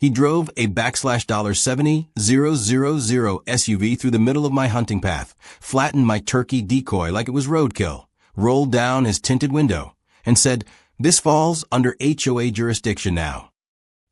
He drove a $70000 SUV through the middle of my hunting path, flattened my turkey decoy like it was roadkill, rolled down his tinted window, and said, "This falls under HOA jurisdiction now."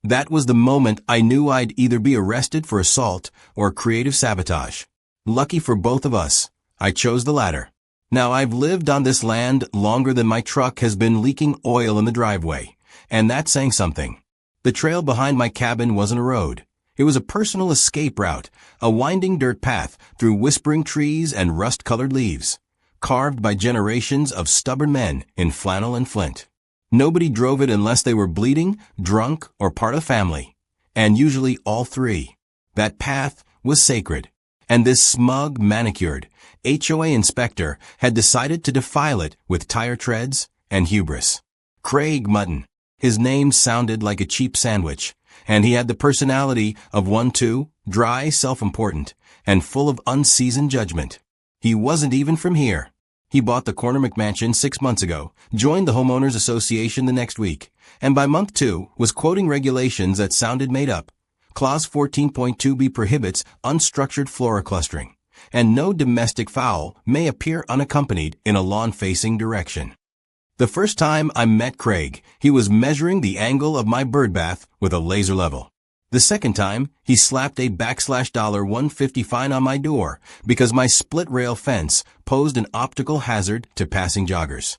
That was the moment I knew I'd either be arrested for assault or creative sabotage. Lucky for both of us, I chose the latter. Now, I've lived on this land longer than my truck has been leaking oil in the driveway, and that's saying something. The trail behind my cabin wasn't a road. It was a personal escape route, a winding dirt path through whispering trees and rust-colored leaves, carved by generations of stubborn men in flannel and flint. Nobody drove it unless they were bleeding, drunk, or part of the family, and usually all three. That path was sacred, and this smug, manicured HOA inspector had decided to defile it with tire treads and hubris. Craig Mutton. His name sounded like a cheap sandwich, and he had the personality of one too, dry, self-important, and full of unseasoned judgment. He wasn't even from here. He bought the corner McMansion 6 months ago, joined the Homeowners Association the next week, and by month 2 was quoting regulations that sounded made up. Clause 14.2b prohibits unstructured flora clustering, and no domestic fowl may appear unaccompanied in a lawn-facing direction. The first time I met Craig, he was measuring the angle of my birdbath with a laser level. The second time, he slapped a $150 fine on my door because my split-rail fence posed an optical hazard to passing joggers.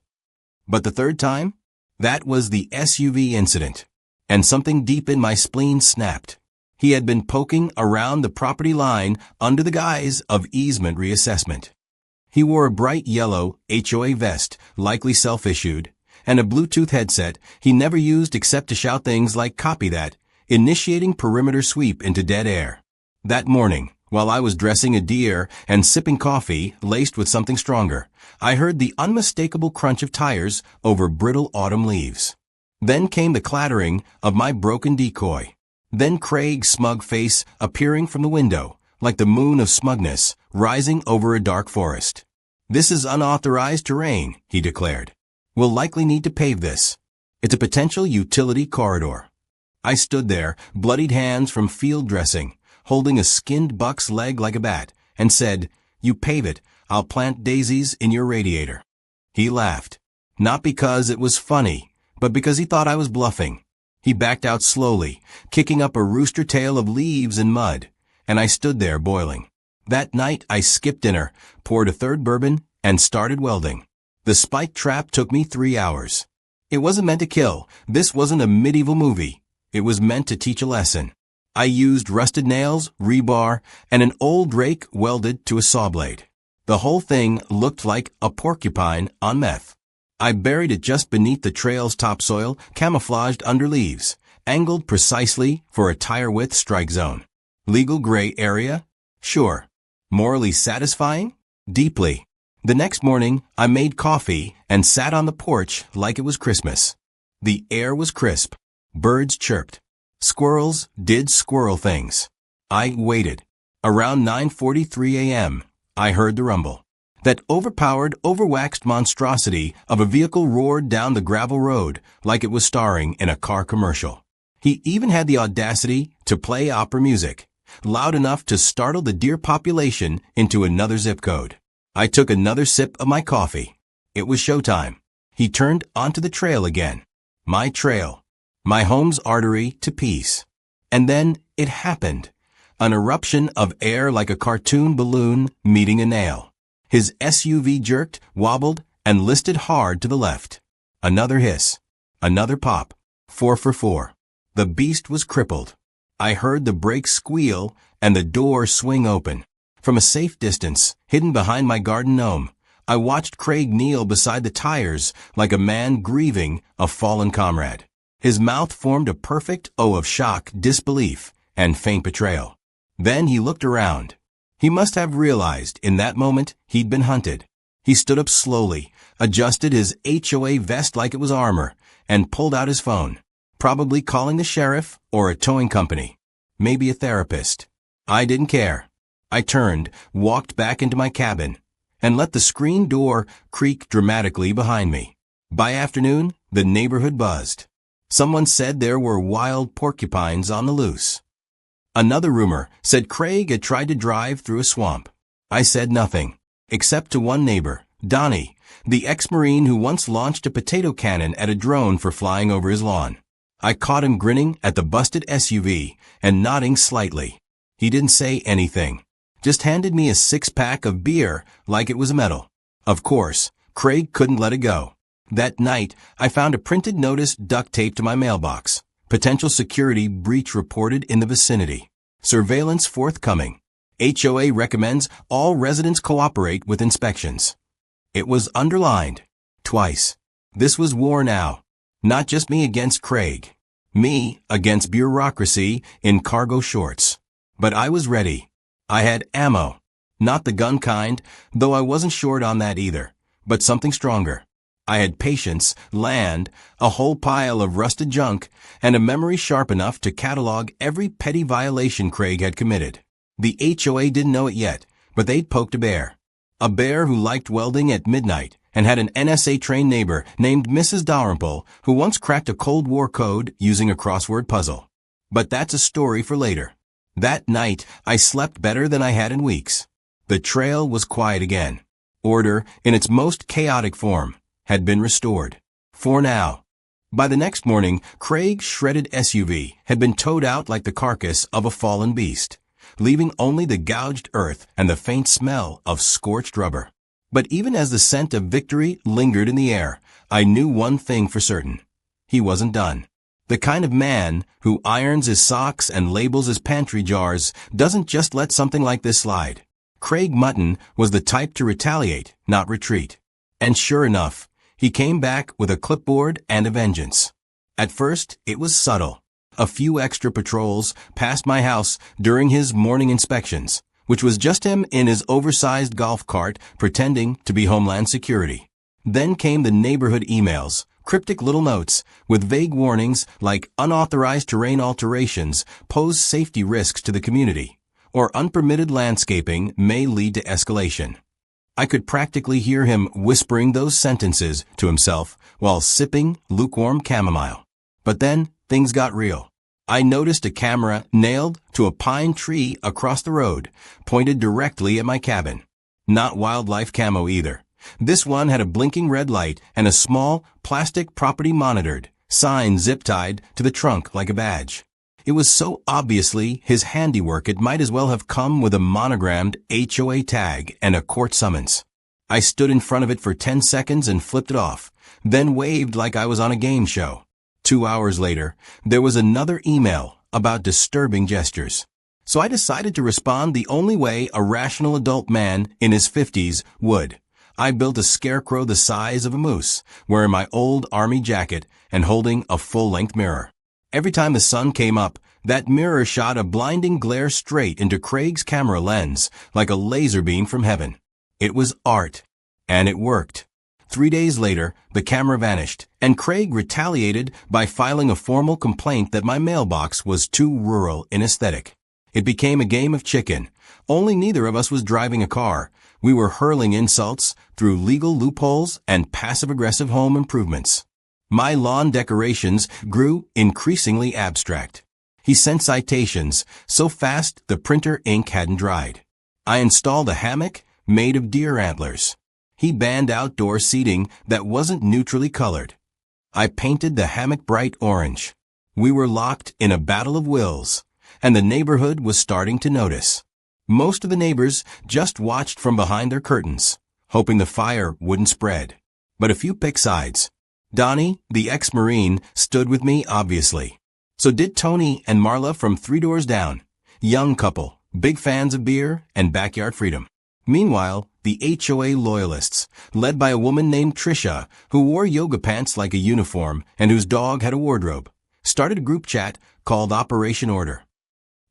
But the third time? That was the SUV incident, and something deep in my spleen snapped. He had been poking around the property line under the guise of easement reassessment. He wore a bright yellow HOA vest, likely self-issued, and a Bluetooth headset he never used except to shout things like "copy that," initiating perimeter sweep into dead air. That morning, while I was dressing a deer and sipping coffee laced with something stronger, I heard the unmistakable crunch of tires over brittle autumn leaves. Then came the clattering of my broken decoy. Then Craig's smug face appearing from the window, like the moon of smugness rising over a dark forest. "This is unauthorized terrain," he declared. "We'll likely need to pave this. It's a potential utility corridor." I stood there, bloodied hands from field dressing, holding a skinned buck's leg like a bat, and said, "You pave it, I'll plant daisies in your radiator." He laughed, not because it was funny, but because he thought I was bluffing. He backed out slowly, kicking up a rooster tail of leaves and mud, and I stood there boiling. That night I skipped dinner, poured a third bourbon, and started welding. The spike trap took me 3 hours. It wasn't meant to kill. This wasn't a medieval movie. It was meant to teach a lesson. I used rusted nails, rebar, and an old rake welded to a saw blade. The whole thing looked like a porcupine on meth. I buried it just beneath the trail's topsoil, camouflaged under leaves, angled precisely for a tire-width strike zone. Legal gray area? Sure. Morally satisfying? Deeply. The next morning, I made coffee and sat on the porch like it was Christmas. The air was crisp. Birds chirped. Squirrels did squirrel things. I waited. Around 9:43 a.m., I heard the rumble. That overpowered, overwaxed monstrosity of a vehicle roared down the gravel road like it was starring in a car commercial. He even had the audacity to play opera music, loud enough to startle the deer population into another zip code. I took another sip of my coffee. It was showtime. He turned onto the trail again. My trail. My home's artery to peace. And then it happened. An eruption of air like a cartoon balloon meeting a nail. His SUV jerked, wobbled, and listed hard to the left. Another hiss. Another pop. 4 for 4. The beast was crippled. I heard the brakes squeal and the door swing open. From a safe distance, hidden behind my garden gnome, I watched Craig kneel beside the tires like a man grieving a fallen comrade. His mouth formed a perfect O of shock, disbelief, and faint betrayal. Then he looked around. He must have realized in that moment he'd been hunted. He stood up slowly, adjusted his HOA vest like it was armor, and pulled out his phone, probably calling the sheriff or a towing company, maybe a therapist. I didn't care. I turned, walked back into my cabin, and let the screen door creak dramatically behind me. By afternoon, the neighborhood buzzed. Someone said there were wild porcupines on the loose. Another rumor said Craig had tried to drive through a swamp. I said nothing, except to one neighbor, Donnie, the ex-Marine who once launched a potato cannon at a drone for flying over his lawn. I caught him grinning at the busted SUV and nodding slightly. He didn't say anything, just handed me a six-pack of beer like it was a medal. Of course, Craig couldn't let it go. That night, I found a printed notice duct taped to my mailbox. Potential security breach reported in the vicinity. Surveillance forthcoming. HOA recommends all residents cooperate with inspections. It was underlined. Twice. This was war now. Not just me against Craig. Me against bureaucracy in cargo shorts. But I was ready. I had ammo. Not the gun kind, though I wasn't short on that either, but something stronger. I had patience, land, a whole pile of rusted junk, and a memory sharp enough to catalog every petty violation Craig had committed. The HOA didn't know it yet, but they'd poked a bear. A bear who liked welding at midnight and had an NSA-trained neighbor named Mrs. Dalrymple who once cracked a Cold War code using a crossword puzzle. But that's a story for later. That night, I slept better than I had in weeks. The trail was quiet again. Order, in its most chaotic form, had been restored. For now. By the next morning, Craig's shredded SUV had been towed out like the carcass of a fallen beast, leaving only the gouged earth and the faint smell of scorched rubber. But even as the scent of victory lingered in the air, I knew one thing for certain. He wasn't done. The kind of man who irons his socks and labels his pantry jars doesn't just let something like this slide. Craig Mutton was the type to retaliate, not retreat. And sure enough, he came back with a clipboard and a vengeance. At first, it was subtle. A few extra patrols passed my house during his morning inspections, which was just him in his oversized golf cart pretending to be Homeland Security. Then came the neighborhood emails, cryptic little notes with vague warnings like unauthorized terrain alterations pose safety risks to the community, or unpermitted landscaping may lead to escalation. I could practically hear him whispering those sentences to himself while sipping lukewarm chamomile. But then, things got real. I noticed a camera nailed to a pine tree across the road, pointed directly at my cabin. Not wildlife camo either. This one had a blinking red light and a small, plastic property monitored sign zip-tied to the trunk like a badge. It was so obviously his handiwork it might as well have come with a monogrammed HOA tag and a court summons. I stood in front of it for 10 seconds and flipped it off, then waved like I was on a game show. 2 hours later, there was another email about disturbing gestures. So I decided to respond the only way a rational adult man in his 50s would. I built a scarecrow the size of a moose, wearing my old army jacket and holding a full-length mirror. Every time the sun came up, that mirror shot a blinding glare straight into Craig's camera lens, like a laser beam from heaven. It was art. And it worked. 3 days later, the camera vanished, and Craig retaliated by filing a formal complaint that my mailbox was too rural in aesthetic. It became a game of chicken, only neither of us was driving a car. We were hurling insults through legal loopholes and passive-aggressive home improvements. My lawn decorations grew increasingly abstract. He sent citations so fast the printer ink hadn't dried. I installed a hammock made of deer antlers. He banned outdoor seating that wasn't neutrally colored. I painted the hammock bright orange. We were locked in a battle of wills, and the neighborhood was starting to notice. Most of the neighbors just watched from behind their curtains, hoping the fire wouldn't spread. But a few picked sides. Donnie, the ex-Marine, stood with me, obviously. So did Tony and Marla from 3 doors down. Young couple, big fans of beer and backyard freedom. Meanwhile, the HOA loyalists, led by a woman named Trisha, who wore yoga pants like a uniform and whose dog had a wardrobe, started a group chat called Operation Order.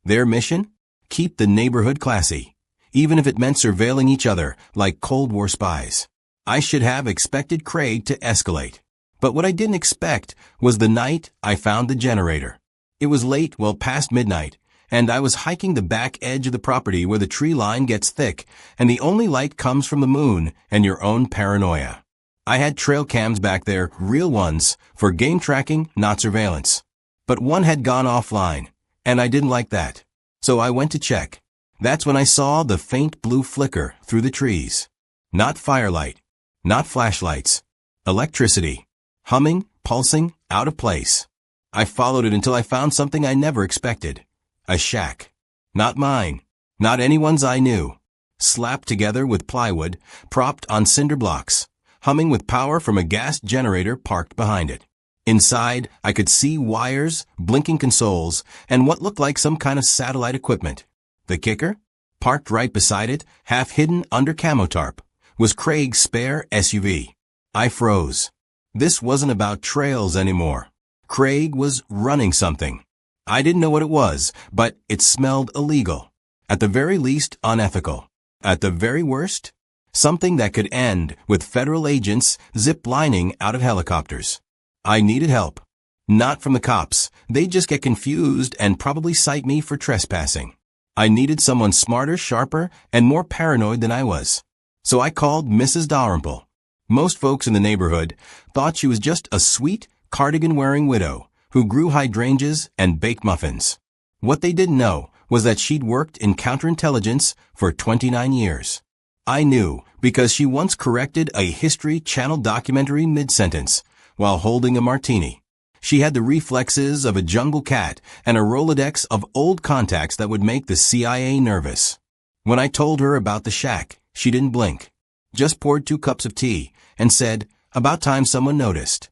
Their mission? Keep the neighborhood classy, even if it meant surveilling each other like Cold War spies. I should have expected Craig to escalate. But what I didn't expect was the night I found the generator. It was late, well past midnight, and I was hiking the back edge of the property where the tree line gets thick, and the only light comes from the moon and your own paranoia. I had trail cams back there, real ones, for game tracking, not surveillance. But one had gone offline, and I didn't like that. So I went to check. That's when I saw the faint blue flicker through the trees. Not firelight, not flashlights. Electricity. Humming, pulsing, out of place. I followed it until I found something I never expected. A shack. Not mine. Not anyone's I knew. Slapped together with plywood, propped on cinder blocks, humming with power from a gas generator parked behind it. Inside, I could see wires, blinking consoles, and what looked like some kind of satellite equipment. The kicker? Parked right beside it, half hidden under camo tarp, was Craig's spare SUV. I froze. This wasn't about trails anymore. Craig was running something. I didn't know what it was, but it smelled illegal. At the very least, unethical. At the very worst, something that could end with federal agents zip-lining out of helicopters. I needed help. Not from the cops. They'd just get confused and probably cite me for trespassing. I needed someone smarter, sharper, and more paranoid than I was. So I called Mrs. Dalrymple. Most folks in the neighborhood thought she was just a sweet, cardigan-wearing widow who grew hydrangeas and baked muffins. What they didn't know was that she'd worked in counterintelligence for 29 years. I knew because she once corrected a History Channel documentary mid-sentence while holding a martini. She had the reflexes of a jungle cat and a Rolodex of old contacts that would make the CIA nervous. When I told her about the shack, she didn't blink. Just poured 2 cups of tea and said, about time someone noticed.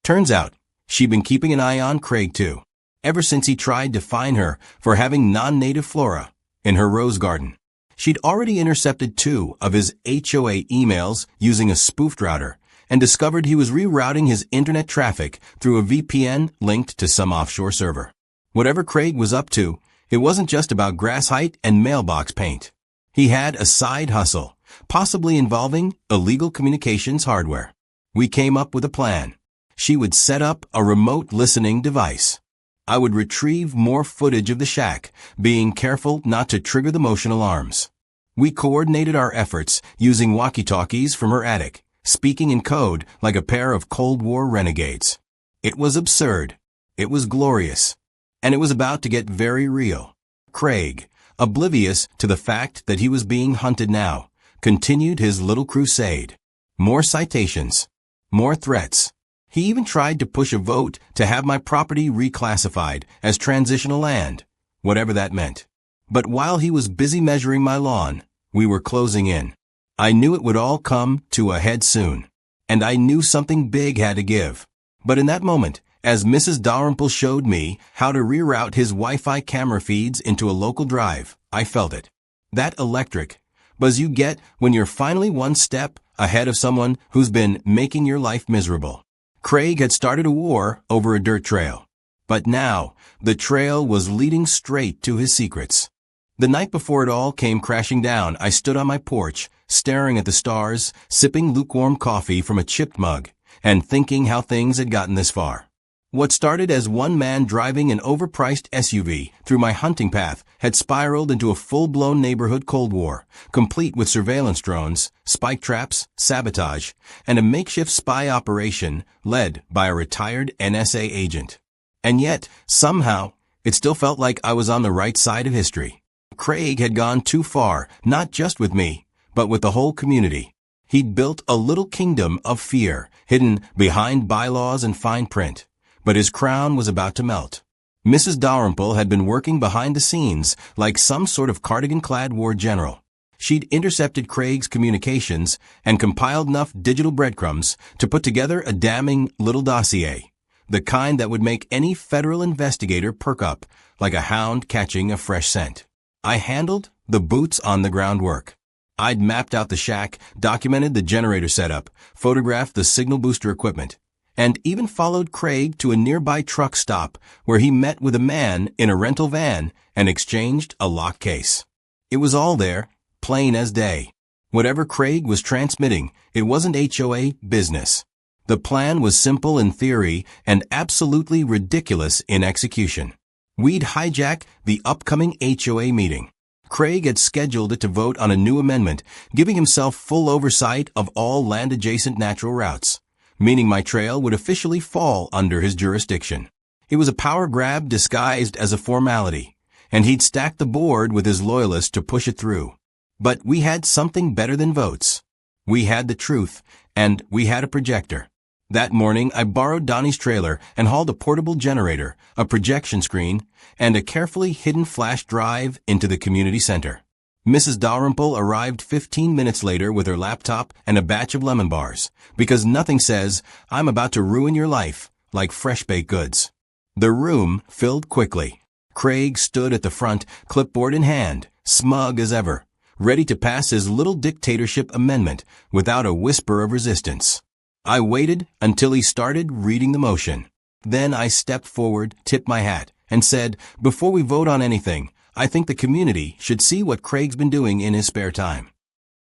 Turns out, she'd been keeping an eye on Craig too, ever since he tried to fine her for having non-native flora in her rose garden. She'd already intercepted 2 of his HOA emails using a spoofed router and discovered he was rerouting his internet traffic through a VPN linked to some offshore server. Whatever Craig was up to, it wasn't just about grass height and mailbox paint. He had a side hustle, possibly involving illegal communications hardware. We came up with a plan. She would set up a remote listening device. I would retrieve more footage of the shack, being careful not to trigger the motion alarms. We coordinated our efforts using walkie-talkies from her attic, speaking in code like a pair of Cold War renegades. It was absurd. It was glorious. And it was about to get very real. Craig, oblivious to the fact that he was being hunted now, continued his little crusade. More citations. More threats. He even tried to push a vote to have my property reclassified as transitional land, whatever that meant. But while he was busy measuring my lawn, we were closing in. I knew it would all come to a head soon, and I knew something big had to give. But in that moment, as Mrs. Dalrymple showed me how to reroute his Wi-Fi camera feeds into a local drive, I felt it. That electric buzz you get when you're finally one step ahead of someone who's been making your life miserable. Craig had started a war over a dirt trail, but now the trail was leading straight to his secrets. The night before it all came crashing down, I stood on my porch, staring at the stars, sipping lukewarm coffee from a chipped mug, and thinking how things had gotten this far. What started as one man driving an overpriced SUV through my hunting path had spiraled into a full-blown neighborhood Cold War, complete with surveillance drones, spike traps, sabotage, and a makeshift spy operation led by a retired NSA agent. And yet, somehow, it still felt like I was on the right side of history. Craig had gone too far, not just with me, but with the whole community. He'd built a little kingdom of fear, hidden behind bylaws and fine print. But his crown was about to melt. Mrs. Dalrymple had been working behind the scenes like some sort of cardigan-clad war general. She'd intercepted Craig's communications and compiled enough digital breadcrumbs to put together a damning little dossier, the kind that would make any federal investigator perk up like a hound catching a fresh scent. I handled the boots-on-the-ground work. I'd mapped out the shack, documented the generator setup, photographed the signal booster equipment, and even followed Craig to a nearby truck stop where he met with a man in a rental van and exchanged a lock case. It was all there, plain as day. Whatever Craig was transmitting, it wasn't HOA business. The plan was simple in theory and absolutely ridiculous in execution. We'd hijack the upcoming HOA meeting, Craig had scheduled it to vote on a new amendment, giving himself full oversight of all land-adjacent natural routes, meaning my trail would officially fall under his jurisdiction. It was a power grab disguised as a formality, and he'd stacked the board with his loyalists to push it through. But we had something better than votes. We had the truth, and we had a projector. That morning, I borrowed Donnie's trailer and hauled a portable generator, a projection screen, and a carefully hidden flash drive into the community center. Mrs. Dalrymple arrived 15 minutes later with her laptop and a batch of lemon bars, because nothing says, "I'm about to ruin your life," like fresh baked goods. The room filled quickly. Craig stood at the front, clipboard in hand, smug as ever, ready to pass his little dictatorship amendment without a whisper of resistance. I waited until he started reading the motion. Then I stepped forward, tipped my hat, and said, "Before we vote on anything, I think the community should see what Craig's been doing in his spare time."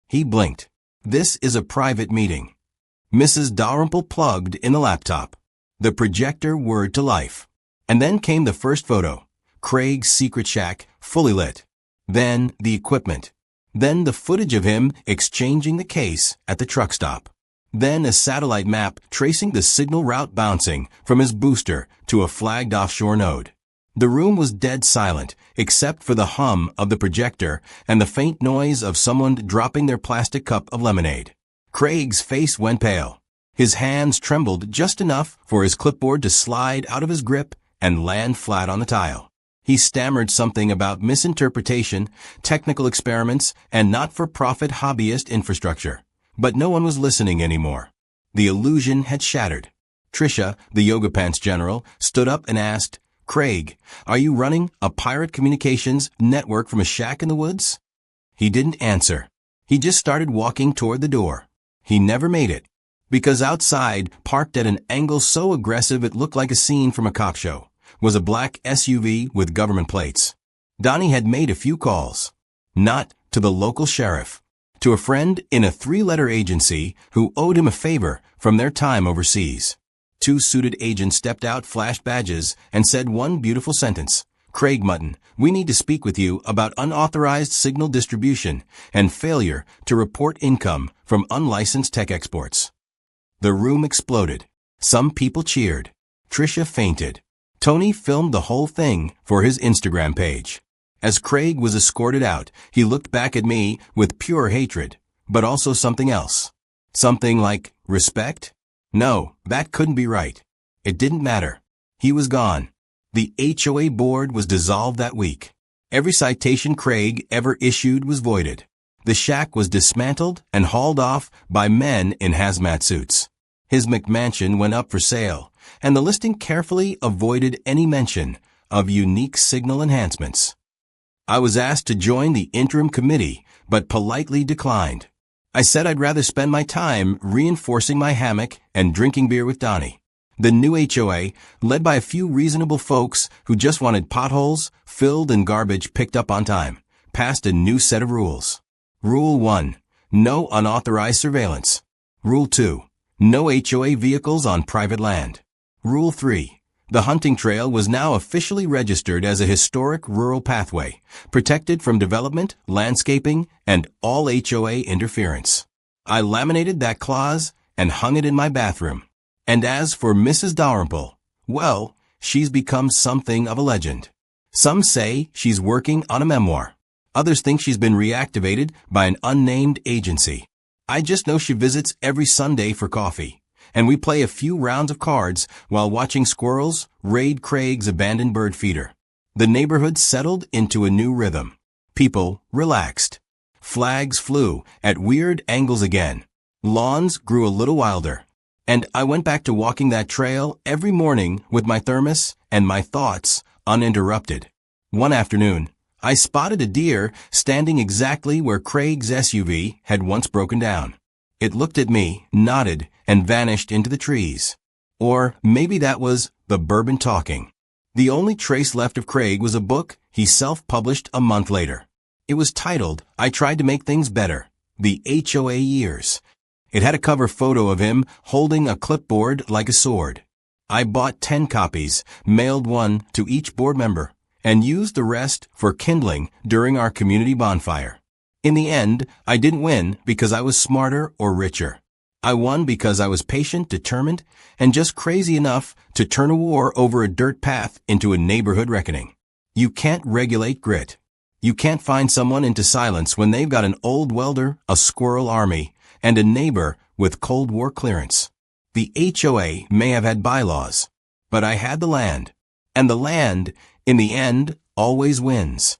He blinked. "This is a private meeting." Mrs. Dalrymple plugged in the laptop. The projector whirred to life. And then came the first photo. Craig's secret shack, fully lit. Then the equipment. Then the footage of him exchanging the case at the truck stop. Then a satellite map tracing the signal route bouncing from his booster to a flagged offshore node. The room was dead silent, except for the hum of the projector and the faint noise of someone dropping their plastic cup of lemonade. Craig's face went pale. His hands trembled just enough for his clipboard to slide out of his grip and land flat on the tile. He stammered something about misinterpretation, technical experiments, and not-for-profit hobbyist infrastructure. But no one was listening anymore. The illusion had shattered. Tricia, the yoga pants general, stood up and asked, "Craig, are you running a pirate communications network from a shack in the woods?" He didn't answer. He just started walking toward the door. He never made it, because outside, parked at an angle so aggressive it looked like a scene from a cop show, was a black SUV with government plates. Donnie had made a few calls. Not to the local sheriff. To a friend in a 3-letter agency who owed him a favor from their time overseas. 2 suited agents stepped out, flashed badges, and said one beautiful sentence. "Craig Mutton, we need to speak with you about unauthorized signal distribution and failure to report income from unlicensed tech exports." The room exploded. Some people cheered. Tricia fainted. Tony filmed the whole thing for his Instagram page. As Craig was escorted out, he looked back at me with pure hatred, but also something else. Something like respect? No, that couldn't be right. It didn't matter. He was gone. The HOA board was dissolved that week. Every citation Craig ever issued was voided. The shack was dismantled and hauled off by men in hazmat suits. His McMansion went up for sale, and the listing carefully avoided any mention of unique signal enhancements. I was asked to join the interim committee, but politely declined. I said I'd rather spend my time reinforcing my hammock and drinking beer with Donnie. The new HOA, led by a few reasonable folks who just wanted potholes filled and garbage picked up on time, passed a new set of rules. Rule 1. No unauthorized surveillance. Rule 2. No HOA vehicles on private land. Rule 3. The hunting trail was now officially registered as a historic rural pathway, protected from development, landscaping, and all HOA interference. I laminated that clause and hung it in my bathroom. And as for Mrs. Dalrymple, well, she's become something of a legend. Some say she's working on a memoir. Others think she's been reactivated by an unnamed agency. I just know she visits every Sunday for coffee, and we play a few rounds of cards while watching squirrels raid Craig's abandoned bird feeder. The neighborhood settled into a new rhythm. People relaxed. Flags flew at weird angles again. Lawns grew a little wilder. And I went back to walking that trail every morning with my thermos and my thoughts uninterrupted. One afternoon, I spotted a deer standing exactly where Craig's SUV had once broken down. It looked at me, nodded, and vanished into the trees. Or maybe that was the bourbon talking. The only trace left of Craig was a book he self-published a month later. It was titled, "I Tried to Make Things Better, The HOA Years." It had a cover photo of him holding a clipboard like a sword. I bought 10 copies, mailed one to each board member, and used the rest for kindling during our community bonfire. In the end, I didn't win because I was smarter or richer. I won because I was patient, determined, and just crazy enough to turn a war over a dirt path into a neighborhood reckoning. You can't regulate grit. You can't find someone into silence when they've got an old welder, a squirrel army, and a neighbor with Cold War clearance. The HOA may have had bylaws, but I had the land. And the land, in the end, always wins.